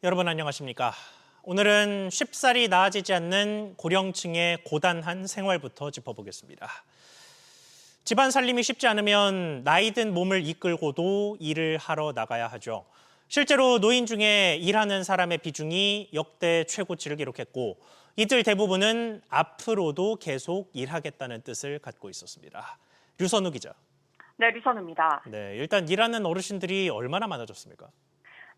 여러분 안녕하십니까? 오늘은 쉽사리 나아지지 않는 고령층의 고단한 생활부터 짚어보겠습니다. 집안 살림이 쉽지 않으면 나이 든 몸을 이끌고도 일을 하러 나가야 하죠. 실제로 노인 중에 일하는 사람의 비중이 역대 최고치를 기록했고 이들 대부분은 앞으로도 계속 일하겠다는 뜻을 갖고 있었습니다. 류선우 기자. 네, 류선우입니다. 네, 일단 일하는 어르신들이 얼마나 많아졌습니까?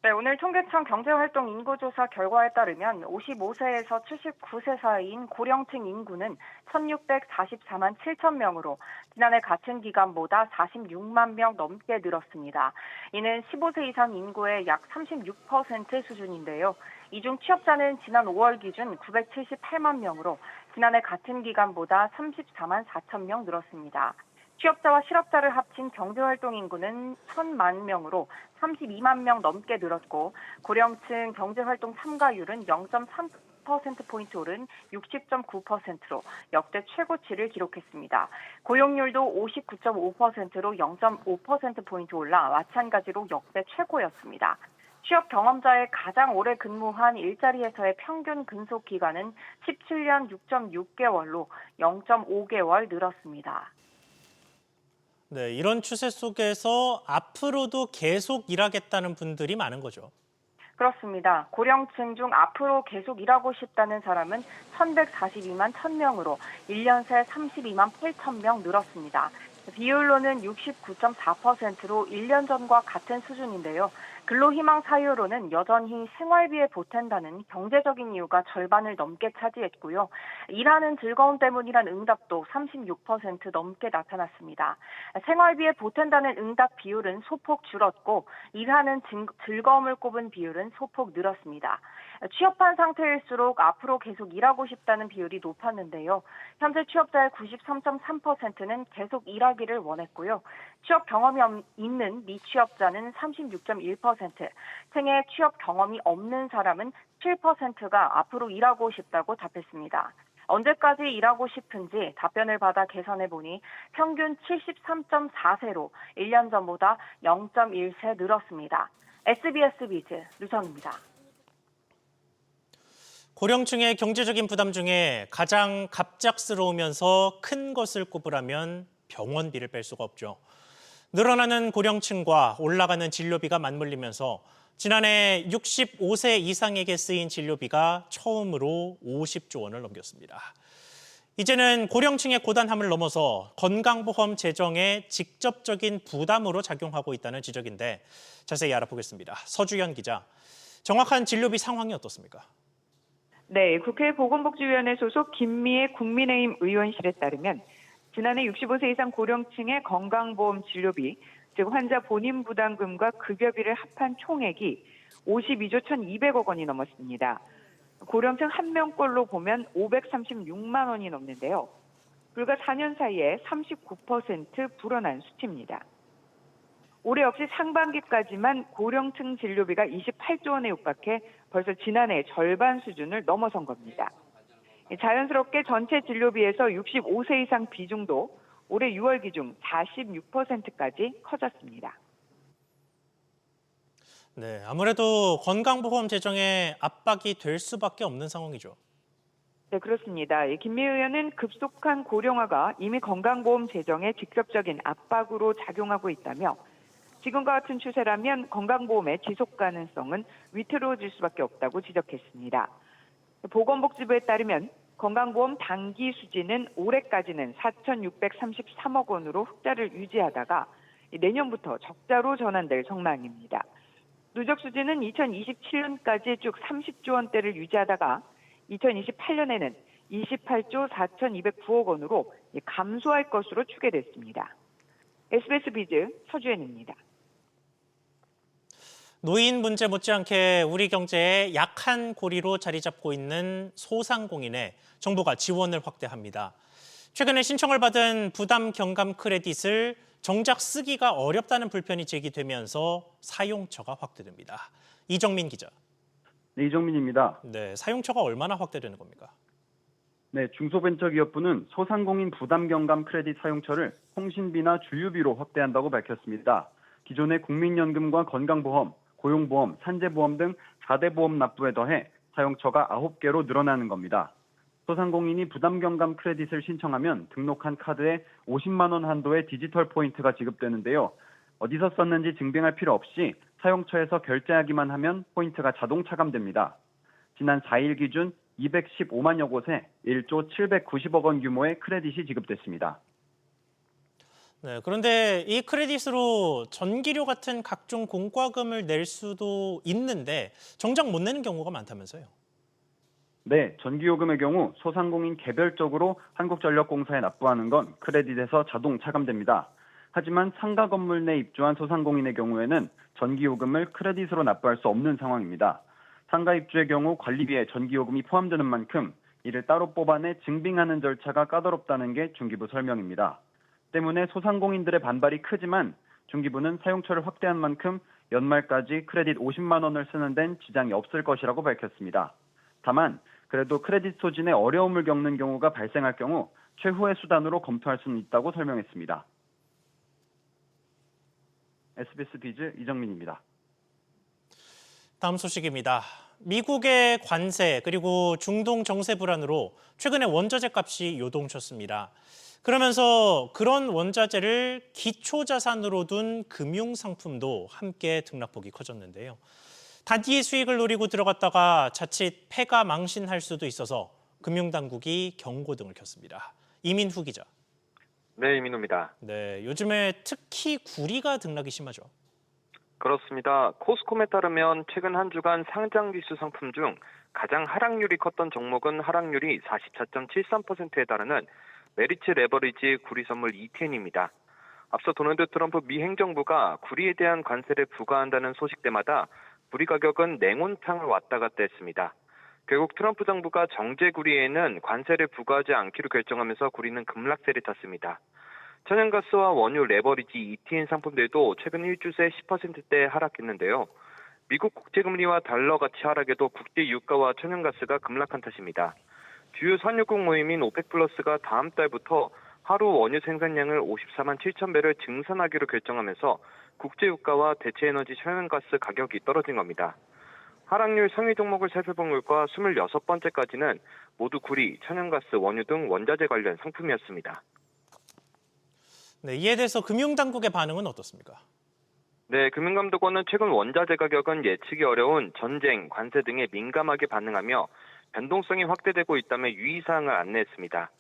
네, 오늘 통계청 경제활동 인구조사 결과에 따르면 55세에서 79세 사이인 고령층 인구는 1,644만 7천 명으로 지난해 같은 기간보다 46만 명 넘게 늘었습니다. 이는 15세 이상 인구의 약 36% 수준인데요. 이 중 취업자는 지난 5월 기준 978만 명으로 지난해 같은 기간보다 34만 4천 명 늘었습니다. 취업자와 실업자를 합친 경제활동 인구는 1,000만 명으로 32만 명 넘게 늘었고 고령층 경제활동 참가율은 0.3%포인트 오른 60.9%로 역대 최고치를 기록했습니다. 고용률도 59.5%로 0.5%포인트 올라 마찬가지로 역대 최고였습니다. 취업 경험자의 가장 오래 근무한 일자리에서의 평균 근속 기간은 17년 6.6개월로 0.5개월 늘었습니다. 네, 이런 추세 속에서 앞으로도 계속 일하겠다는 분들이 많은 거죠. 그렇습니다. 고령층 중 앞으로 계속 일하고 싶다는 사람은 1,142만 1,000명으로 1년 새 32만 8천 명 늘었습니다. 비율로는 69.4%로 1년 전과 같은 수준인데요. 근로희망 사유로는 여전히 생활비에 보탠다는 경제적인 이유가 절반을 넘게 차지했고요. 일하는 즐거움 때문이란 응답도 36% 넘게 나타났습니다. 생활비에 보탠다는 응답 비율은 소폭 줄었고 일하는 즐거움을 꼽은 비율은 소폭 늘었습니다. 취업한 상태일수록 앞으로 계속 일하고 싶다는 비율이 높았는데요. 현재 취업자의 93.3%는 계속 일하기를 원했고요. 취업 경험이 있는 미취업자는 36.1%, 생애 취업 경험이 없는 사람은 7%가 앞으로 일하고 싶다고 답했습니다. 언제까지 일하고 싶은지 답변을 받아 계산해보니 평균 73.4세로 1년 전보다 0.1세 늘었습니다. SBS 비즈 류선우입니다. 고령층의 경제적인 부담 중에 가장 갑작스러우면서 큰 것을 꼽으라면 병원비를 뺄 수가 없죠. 늘어나는 고령층과 올라가는 진료비가 맞물리면서 지난해 65세 이상에게 쓰인 진료비가 처음으로 50조 원을 넘겼습니다. 이제는 고령층의 고단함을 넘어서 건강보험 재정의 직접적인 부담으로 작용하고 있다는 지적인데 자세히 알아보겠습니다. 서주현 기자, 정확한 진료비 상황이 어떻습니까? 네, 국회 보건복지위원회 소속 김미애 국민의힘 의원실에 따르면 지난해 65세 이상 고령층의 건강보험 진료비, 즉 환자 본인 부담금과 급여비를 합한 총액이 52조 1,200억 원이 넘었습니다. 고령층 한 명꼴로 보면 536만 원이 넘는데요. 불과 4년 사이에 39% 불어난 수치입니다. 올해 역시 상반기까지만 고령층 진료비가 28조 원에 육박해 벌써 지난해 절반 수준을 넘어선 겁니다. 자연스럽게 전체 진료비에서 65세 이상 비중도 올해 6월 기준 46%까지 커졌습니다. 네, 아무래도 건강보험 재정에 압박이 될 수밖에 없는 상황이죠. 네, 그렇습니다. 김미애 의원은 급속한 고령화가 이미 건강보험 재정에 직접적인 압박으로 작용하고 있다며 지금과 같은 추세라면 건강보험의 지속 가능성은 위태로워질 수밖에 없다고 지적했습니다. 보건복지부에 따르면 건강보험 단기 수지는 올해까지는 4,633억 원으로 흑자를 유지하다가 내년부터 적자로 전환될 전망입니다. 누적 수지는 2027년까지 쭉 30조 원대를 유지하다가 2028년에는 28조 4,209억 원으로 감소할 것으로 추계됐습니다. SBS 비즈 서주현입니다. 노인 문제 못지않게 우리 경제의 약한 고리로 자리 잡고 있는 소상공인에 정부가 지원을 확대합니다. 최근에 신청을 받은 부담 경감 크레딧을 정작 쓰기가 어렵다는 불편이 제기되면서 사용처가 확대됩니다. 이정민 기자. 네, 이정민입니다. 네, 사용처가 얼마나 확대되는 겁니까? 네, 중소벤처기업부는 소상공인 부담 경감 크레딧 사용처를 통신비나 주유비로 확대한다고 밝혔습니다. 기존의 국민연금과 건강보험, 고용보험, 산재보험 등 4대 보험 납부에 더해 사용처가 9개로 늘어나는 겁니다. 소상공인이 부담경감 크레딧을 신청하면 등록한 카드에 50만 원 한도의 디지털 포인트가 지급되는데요. 어디서 썼는지 증빙할 필요 없이 사용처에서 결제하기만 하면 포인트가 자동 차감됩니다. 지난 4일 기준 215만여 곳에 1조 790억 원 규모의 크레딧이 지급됐습니다. 네, 그런데 이 크레딧으로 전기료 같은 각종 공과금을 낼 수도 있는데 정작 못 내는 경우가 많다면서요? 네, 전기요금의 경우 소상공인 개별적으로 한국전력공사에 납부하는 건 크레딧에서 자동 차감됩니다. 하지만 상가 건물 내 입주한 소상공인의 경우에는 전기요금을 크레딧으로 납부할 수 없는 상황입니다. 상가 입주의 경우 관리비에 전기요금이 포함되는 만큼 이를 따로 뽑아내 증빙하는 절차가 까다롭다는 게 중기부 설명입니다. 때문에 소상공인들의 반발이 크지만 중기부는 사용처를 확대한 만큼 연말까지 크레딧 50만 원을 쓰는 데는 지장이 없을 것이라고 밝혔습니다. 다만 그래도 크레딧 소진에 어려움을 겪는 경우가 발생할 경우 최후의 수단으로 검토할 수는 있다고 설명했습니다. SBS 비즈 이정민입니다. 다음 소식입니다. 미국의 관세 그리고 중동 정세 불안으로 최근에 원자재 값이 요동쳤습니다. 그러면서 그런 원자재를 기초자산으로 둔 금융상품도 함께 등락폭이 커졌는데요. 단기 수익을 노리고 들어갔다가 자칫 패가 망신할 수도 있어서 금융당국이 경고등을 켰습니다. 이민후 기자. 네, 이민호입니다. 네, 요즘에 특히 구리가 등락이 심하죠. 그렇습니다. 코스콤에 따르면 최근 한 주간 상장지수 상품 중 가장 하락률이 컸던 종목은 하락률이 44.73%에 달하는 메리츠 레버리지 구리 선물 ETN입니다. 앞서 도널드 트럼프 미 행정부가 구리에 대한 관세를 부과한다는 소식 때마다 구리 가격은 냉온탕을 왔다 갔다 했습니다. 결국 트럼프 정부가 정제구리에는 관세를 부과하지 않기로 결정하면서 구리는 급락세를 탔습니다. 천연가스와 원유 레버리지 ETN 상품들도 최근 일주새 10%대 하락했는데요. 미국 국제금리와 달러 가치 하락에도 국제 유가와 천연가스가 급락한 탓입니다. 주요 산유국 모임인 오펙 플러스가 다음 달부터 하루 원유 생산량을 54만 7천 배를 증산하기로 결정하면서 국제 유가와 대체 에너지 천연가스 가격이 떨어진 겁니다. 하락률 상위 종목을 살펴본 결과 26번째까지는 모두 구리, 천연가스, 원유 등 원자재 관련 상품이었습니다. 네, 이에 대해서 금융당국의 반응은 어떻습니까? 네, 금융감독원은 최근 원자재 가격은 예측이 어려운 전쟁, 관세 등에 민감하게 반응하며 변동성이 확대되고 있다며 유의사항을 안내했습니다.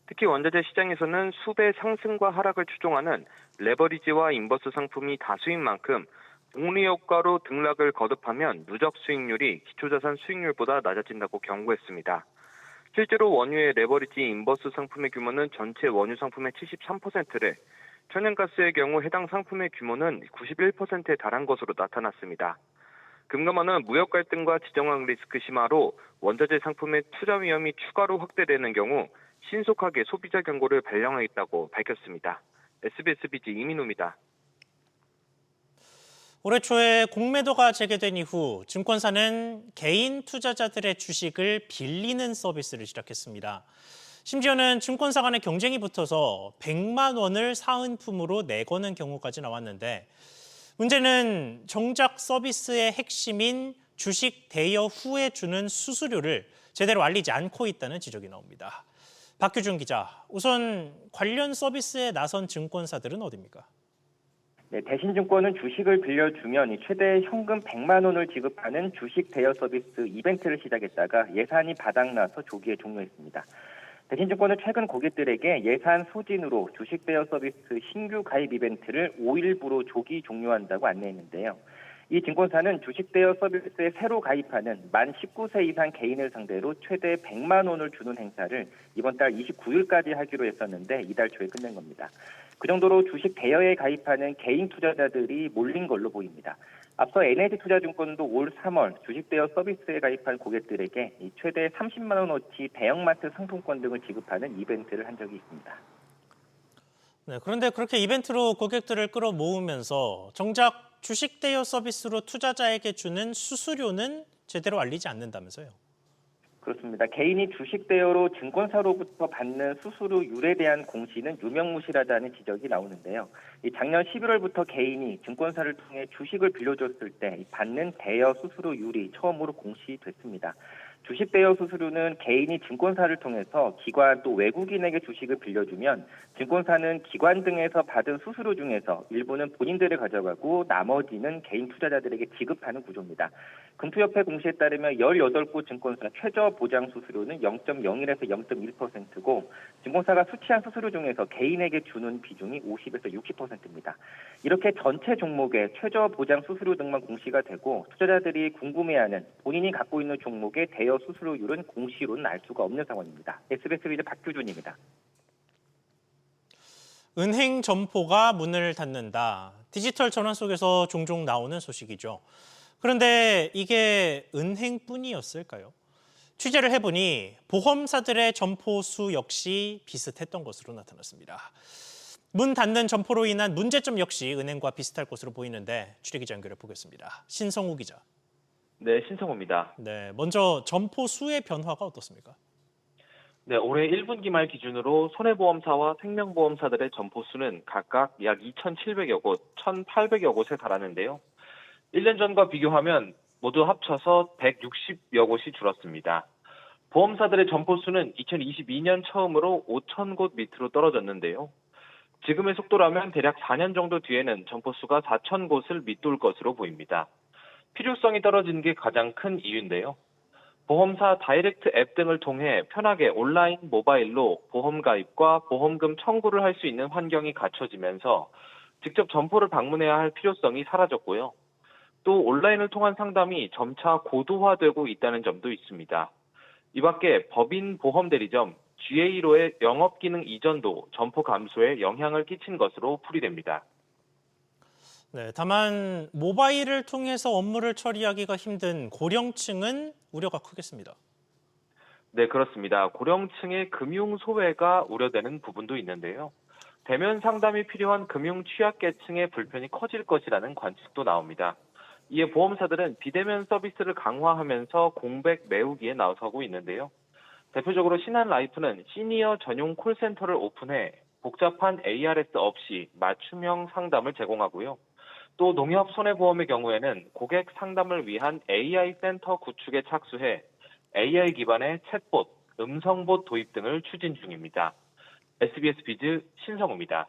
특히 원자재 시장에서는 수배 상승과 하락을 추종하는 레버리지와 인버스 상품이 다수인 만큼 복리 효과로 등락을 거듭하면 누적 수익률이 기초자산 수익률보다 낮아진다고 경고했습니다. 실제로 원유의 레버리지 인버스 상품의 규모는 전체 원유 상품의 73%를, 천연가스의 경우 해당 상품의 규모는 91%에 달한 것으로 나타났습니다. 금감원은 무역 갈등과 지정학 리스크 심화로 원자재 상품의 투자 위험이 추가로 확대되는 경우 신속하게 소비자 경고를 발령하겠다고 밝혔습니다. SBS 비즈 이민호입니다. 올해 초에 공매도가 재개된 이후 증권사는 개인 투자자들의 주식을 빌리는 서비스를 시작했습니다. 심지어는 증권사 간의 경쟁이 붙어서 100만 원을 사은품으로 내거는 경우까지 나왔는데 문제는 정작 서비스의 핵심인 주식 대여 후에 주는 수수료를 제대로 알리지 않고 있다는 지적이 나옵니다. 박규준 기자, 우선 관련 서비스에 나선 증권사들은 어디입니까? 네, 대신증권은 주식을 빌려주면 최대 현금 100만 원을 지급하는 주식 대여 서비스 이벤트를 시작했다가 예산이 바닥나서 조기에 종료했습니다. 대신증권은 최근 고객들에게 예산 소진으로 주식 대여 서비스 신규 가입 이벤트를 5일부로 조기 종료한다고 안내했는데요. 이 증권사는 주식 대여 서비스에 새로 가입하는 만 19세 이상 개인을 상대로 최대 100만 원을 주는 행사를 이번 달 29일까지 하기로 했었는데 이달 초에 끝낸 겁니다. 그 정도로 주식 대여에 가입하는 개인 투자자들이 몰린 걸로 보입니다. 앞서 NH투자증권도 올 3월 주식 대여 서비스에 가입한 고객들에게 최대 30만 원어치 대형마트 상품권 등을 지급하는 이벤트를 한 적이 있습니다. 네, 그런데 그렇게 이벤트로 고객들을 끌어모으면서 정작 주식 대여 서비스로 투자자에게 주는 수수료는 제대로 알리지 않는다면서요? 그렇습니다. 개인이 주식 대여로 증권사로부터 받는 수수료율에 대한 공시는 유명무실하다는 지적이 나오는데요. 작년 11월부터 개인이 증권사를 통해 주식을 빌려줬을 때 받는 대여 수수료율이 처음으로 공시됐습니다. 주식 대여 수수료는 개인이 증권사를 통해서 기관 또 외국인에게 주식을 빌려주면 증권사는 기관 등에서 받은 수수료 중에서 일부는 본인들이 가져가고 나머지는 개인 투자자들에게 지급하는 구조입니다. 금투협회 공시에 따르면 18곳 증권사 최저 보장 수수료는 0.01에서 0.1%고 증권사가 수취한 수수료 중에서 개인에게 주는 비중이 50에서 60%입니다. 이렇게 전체 종목의 최저 보장 수수료 등만 공시가 되고 투자자들이 궁금해하는 본인이 갖고 있는 종목의 대여 수수료율은 공시로는 알 수가 없는 상황입니다. SBS 비즈 박규준입니다. 은행 점포가 문을 닫는다. 디지털 전환 속에서 종종 나오는 소식이죠. 그런데 이게 은행뿐이었을까요? 취재를 해보니 보험사들의 점포 수 역시 비슷했던 것으로 나타났습니다. 문 닫는 점포로 인한 문제점 역시 은행과 비슷할 것으로 보이는데 취재기자 연결해 보겠습니다. 신성우 기자. 네, 신성우입니다. 네, 먼저 점포 수의 변화가 어떻습니까? 네, 올해 1분기 말 기준으로 손해보험사와 생명보험사들의 점포 수는 각각 약 2,700여 곳, 1,800여 곳에 달하는데요. 1년 전과 비교하면 모두 합쳐서 160여 곳이 줄었습니다. 보험사들의 점포 수는 2022년 처음으로 5,000곳 밑으로 떨어졌는데요. 지금의 속도라면 대략 4년 정도 뒤에는 점포 수가 4,000곳을 밑돌 것으로 보입니다. 필요성이 떨어진 게 가장 큰 이유인데요. 보험사 다이렉트 앱 등을 통해 편하게 온라인, 모바일로 보험 가입과 보험금 청구를 할 수 있는 환경이 갖춰지면서 직접 점포를 방문해야 할 필요성이 사라졌고요. 또 온라인을 통한 상담이 점차 고도화되고 있다는 점도 있습니다. 이 밖에 법인 보험 대리점, GA로의 영업 기능 이전도 점포 감소에 영향을 끼친 것으로 풀이됩니다. 네, 다만 모바일을 통해서 업무를 처리하기가 힘든 고령층은 우려가 크겠습니다. 네, 그렇습니다. 고령층의 금융 소외가 우려되는 부분도 있는데요. 대면 상담이 필요한 금융 취약계층의 불편이 커질 것이라는 관측도 나옵니다. 이에 보험사들은 비대면 서비스를 강화하면서 공백 메우기에 나서고 있는데요. 대표적으로 신한라이프는 시니어 전용 콜센터를 오픈해 복잡한 ARS 없이 맞춤형 상담을 제공하고요. 또 농협손해보험의 경우에는 고객 상담을 위한 AI 센터 구축에 착수해 AI 기반의 챗봇, 음성봇 도입 등을 추진 중입니다. SBS 비즈 신성우입니다.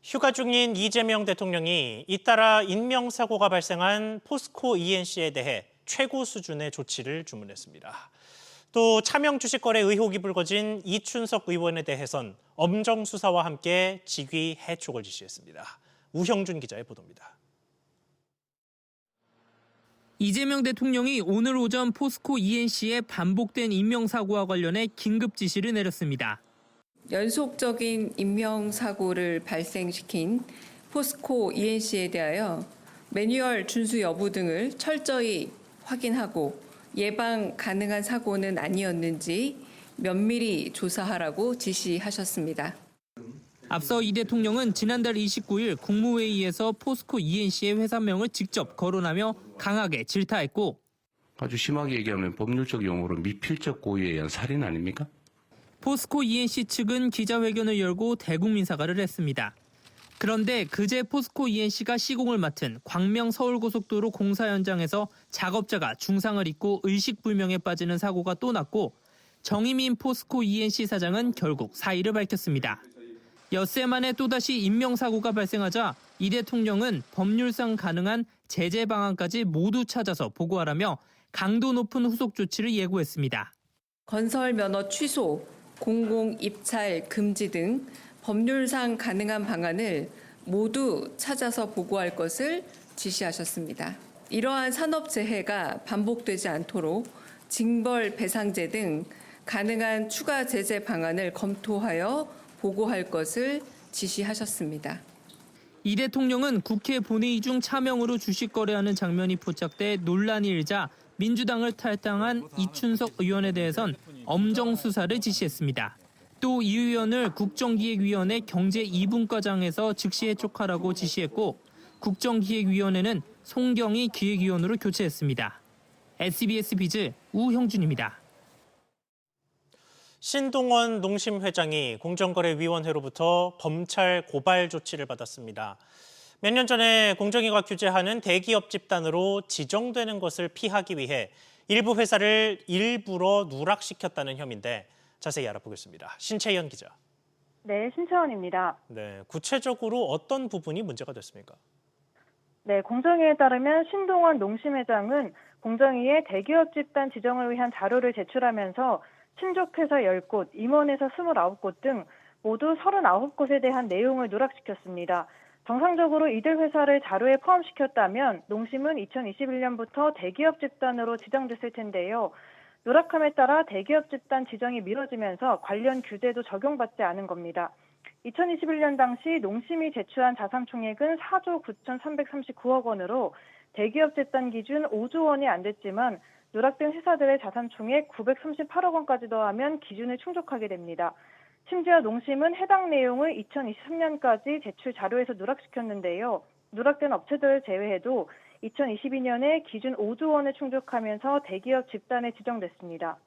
휴가 중인 이재명 대통령이 잇따라 인명사고가 발생한 포스코 ENC에 대해 최고 수준의 조치를 주문했습니다. 또 차명 주식 거래 의혹이 불거진 이춘석 의원에 대해선 엄정 수사와 함께 직위 해촉을 지시했습니다. 우형준 기자의 보도입니다. 이재명 대통령이 오늘 오전 포스코 ENC의 반복된 인명사고와 관련해 긴급 지시를 내렸습니다. 연속적인 인명사고를 발생시킨 포스코 ENC에 대하여 매뉴얼 준수 여부 등을 철저히 확인하고 예방 가능한 사고는 아니었는지 면밀히 조사하라고 지시하셨습니다. 앞서 이 대통령은 지난달 29일 국무회의에서 포스코 ENC의 회사명을 직접 거론하며 강하게 질타했고 아주 심하게 얘기하면 법률적 용어로 미필적 고의에 의한 살인 아닙니까? 포스코 ENC 측은 기자회견을 열고 대국민 사과를 했습니다. 그런데 그제 포스코 ENC가 시공을 맡은 광명 서울고속도로 공사 현장에서 작업자가 중상을 입고 의식불명에 빠지는 사고가 또 났고 정의민 포스코 ENC 사장은 결국 사의를 밝혔습니다. 엿새 만에 또다시 인명사고가 발생하자 이 대통령은 법률상 가능한 제재 방안까지 모두 찾아서 보고하라며 강도 높은 후속 조치를 예고했습니다. 건설 면허 취소, 공공 입찰 금지 등 법률상 가능한 방안을 모두 찾아서 보고할 것을 지시하셨습니다. 이러한 산업재해가 반복되지 않도록 징벌 배상제 등 가능한 추가 제재 방안을 검토하여 보고할 것을 지시하셨습니다. 이 대통령은 국회 본회의 중 차명으로 주식 거래하는 장면이 포착돼 논란이 일자 민주당을 탈당한 이춘석 의원에 대해선 엄정 수사를 지시했습니다. 또 이 의원을 국정기획위원회 경제 2분과장에서 즉시 해촉하라고 지시했고 국정기획위원회는 송경희 기획위원으로 교체했습니다. SBS 비즈 우형준입니다. 신동원 농심 회장이 공정거래위원회로부터 검찰 고발 조치를 받았습니다. 몇 년 전에 공정위가 규제하는 대기업 집단으로 지정되는 것을 피하기 위해 일부 회사를 일부러 누락시켰다는 혐의인데 자세히 알아보겠습니다. 신채연 기자. 네, 신채원입니다. 네, 구체적으로 어떤 부분이 문제가 됐습니까? 네, 공정위에 따르면 신동원 농심회장은 공정위에 대기업 집단 지정을 위한 자료를 제출하면서 친족회사 10곳, 임원회사 29곳 등 모두 39곳에 대한 내용을 누락시켰습니다. 정상적으로 이들 회사를 자료에 포함시켰다면 농심은 2021년부터 대기업 집단으로 지정됐을 텐데요. 누락함에 따라 대기업 집단 지정이 미뤄지면서 관련 규제도 적용받지 않은 겁니다. 2021년 당시 농심이 제출한 자산 총액은 4조 9,339억 원으로 대기업 집단 기준 5조 원이 안 됐지만 누락된 회사들의 자산 총액 938억 원까지 더하면 기준을 충족하게 됩니다. 심지어 농심은 해당 내용을 2023년까지 제출 자료에서 누락시켰는데요. 누락된 업체들을 제외해도 2022년에 기준 5조 원을 충족하면서 대기업 집단에 지정됐습니다.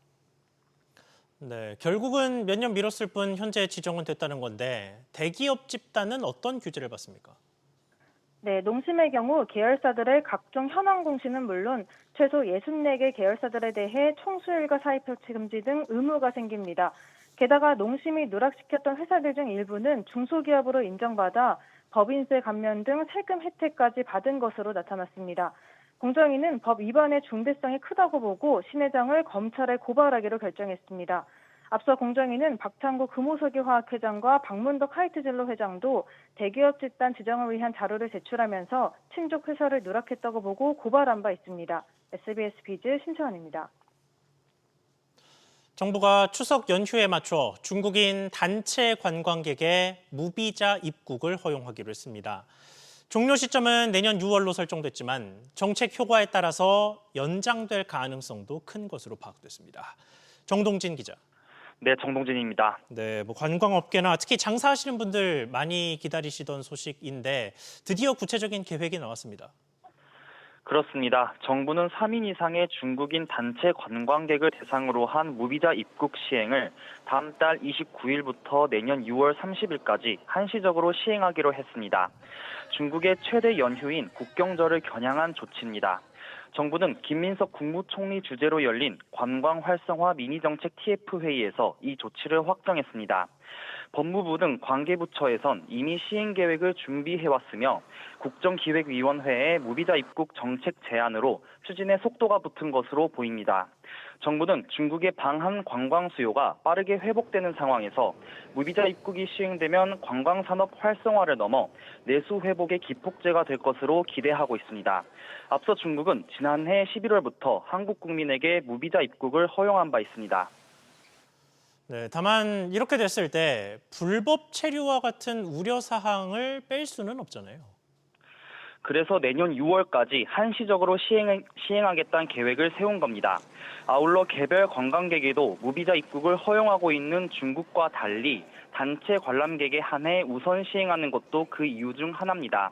네, 결국은 몇 년 미뤘을 뿐 현재 지정은 됐다는 건데 대기업 집단은 어떤 규제를 받습니까? 네, 농심의 경우 계열사들의 각종 현황 공시는 물론 최소 64개 계열사들에 대해 총수일가 사입 혁치 금지 등 의무가 생깁니다. 게다가 농심이 누락시켰던 회사들 중 일부는 중소기업으로 인정받아 법인세 감면 등 세금 혜택까지 받은 것으로 나타났습니다. 공정위는 법 위반의 중대성이 크다고 보고 신 회장을 검찰에 고발하기로 결정했습니다. 앞서 공정위는 박창구 금호석유 화학회장과 박문덕 하이트젤로 회장도 대기업 집단 지정을 위한 자료를 제출하면서 친족 회사를 누락했다고 보고 고발한 바 있습니다. SBS 비즈 신채원입니다. 정부가 추석 연휴에 맞춰 중국인 단체 관광객의 무비자 입국을 허용하기로 했습니다. 종료 시점은 내년 6월로 설정됐지만 정책 효과에 따라서 연장될 가능성도 큰 것으로 파악됐습니다. 정동진 기자. 네, 정동진입니다. 네, 관광업계나 특히 장사하시는 분들 많이 기다리시던 소식인데 드디어 구체적인 계획이 나왔습니다. 그렇습니다. 정부는 3인 이상의 중국인 단체 관광객을 대상으로 한 무비자 입국 시행을 다음 달 29일부터 내년 6월 30일까지 한시적으로 시행하기로 했습니다. 중국의 최대 연휴인 국경절을 겨냥한 조치입니다. 정부는 김민석 국무총리 주재로 열린 관광 활성화 미니정책 TF 회의에서 이 조치를 확정했습니다. 법무부 등 관계부처에선 이미 시행 계획을 준비해왔으며 국정기획위원회의 무비자 입국 정책 제안으로 추진에 속도가 붙은 것으로 보입니다. 정부는 중국의 방한 관광 수요가 빠르게 회복되는 상황에서 무비자 입국이 시행되면 관광산업 활성화를 넘어 내수 회복의 기폭제가 될 것으로 기대하고 있습니다. 앞서 중국은 지난해 11월부터 한국 국민에게 무비자 입국을 허용한 바 있습니다. 네, 다만 이렇게 됐을 때 불법 체류와 같은 우려 사항을 뺄 수는 없잖아요. 그래서 내년 6월까지 한시적으로 시행하겠다는 계획을 세운 겁니다. 아울러 개별 관광객에도 무비자 입국을 허용하고 있는 중국과 달리 단체 관람객에 한해 우선 시행하는 것도 그 이유 중 하나입니다.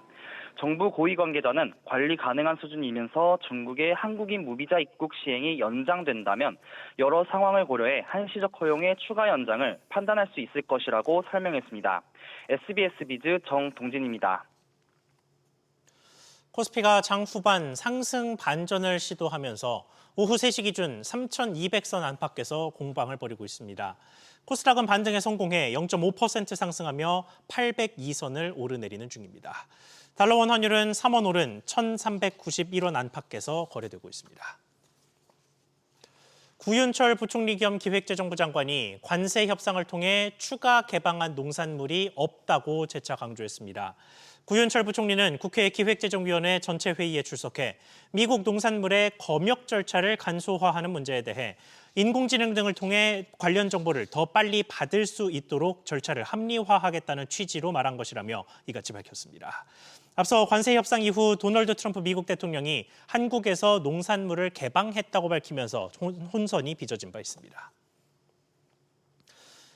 정부 고위 관계자는 관리 가능한 수준이면서 중국의 한국인 무비자 입국 시행이 연장된다면 여러 상황을 고려해 한시적 허용의 추가 연장을 판단할 수 있을 것이라고 설명했습니다. SBS 비즈 정동진입니다. 코스피가 장 후반 상승 반전을 시도하면서 오후 3시 기준 3,200선 안팎에서 공방을 벌이고 있습니다. 코스닥은 반등에 성공해 0.5% 상승하며 802선을 오르내리는 중입니다. 달러원 환율은 3원 오른 1,391원 안팎에서 거래되고 있습니다. 구윤철 부총리 겸 기획재정부 장관이 관세 협상을 통해 추가 개방한 농산물이 없다고 재차 강조했습니다. 구윤철 부총리는 국회 기획재정위원회 전체 회의에 출석해 미국 농산물의 검역 절차를 간소화하는 문제에 대해 인공지능 등을 통해 관련 정보를 더 빨리 받을 수 있도록 절차를 합리화하겠다는 취지로 말한 것이라며 이같이 밝혔습니다. 앞서 관세 협상 이후 도널드 트럼프 미국 대통령이 한국에서 농산물을 개방했다고 밝히면서 혼선이 빚어진 바 있습니다.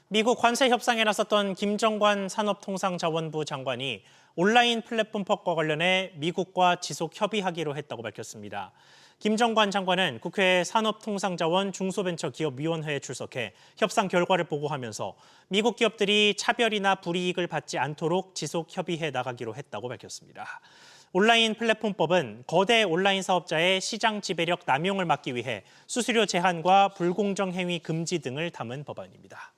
미국 관세 협상에 나섰던 김정관 산업통상자원부 장관이 온라인 플랫폼법과 관련해 미국과 지속 협의하기로 했다고 밝혔습니다. 김정관 장관은 국회 산업통상자원 중소벤처기업위원회에 출석해 협상 결과를 보고하면서 미국 기업들이 차별이나 불이익을 받지 않도록 지속 협의해 나가기로 했다고 밝혔습니다. 온라인 플랫폼법은 거대 온라인 사업자의 시장 지배력 남용을 막기 위해 수수료 제한과 불공정 행위 금지 등을 담은 법안입니다.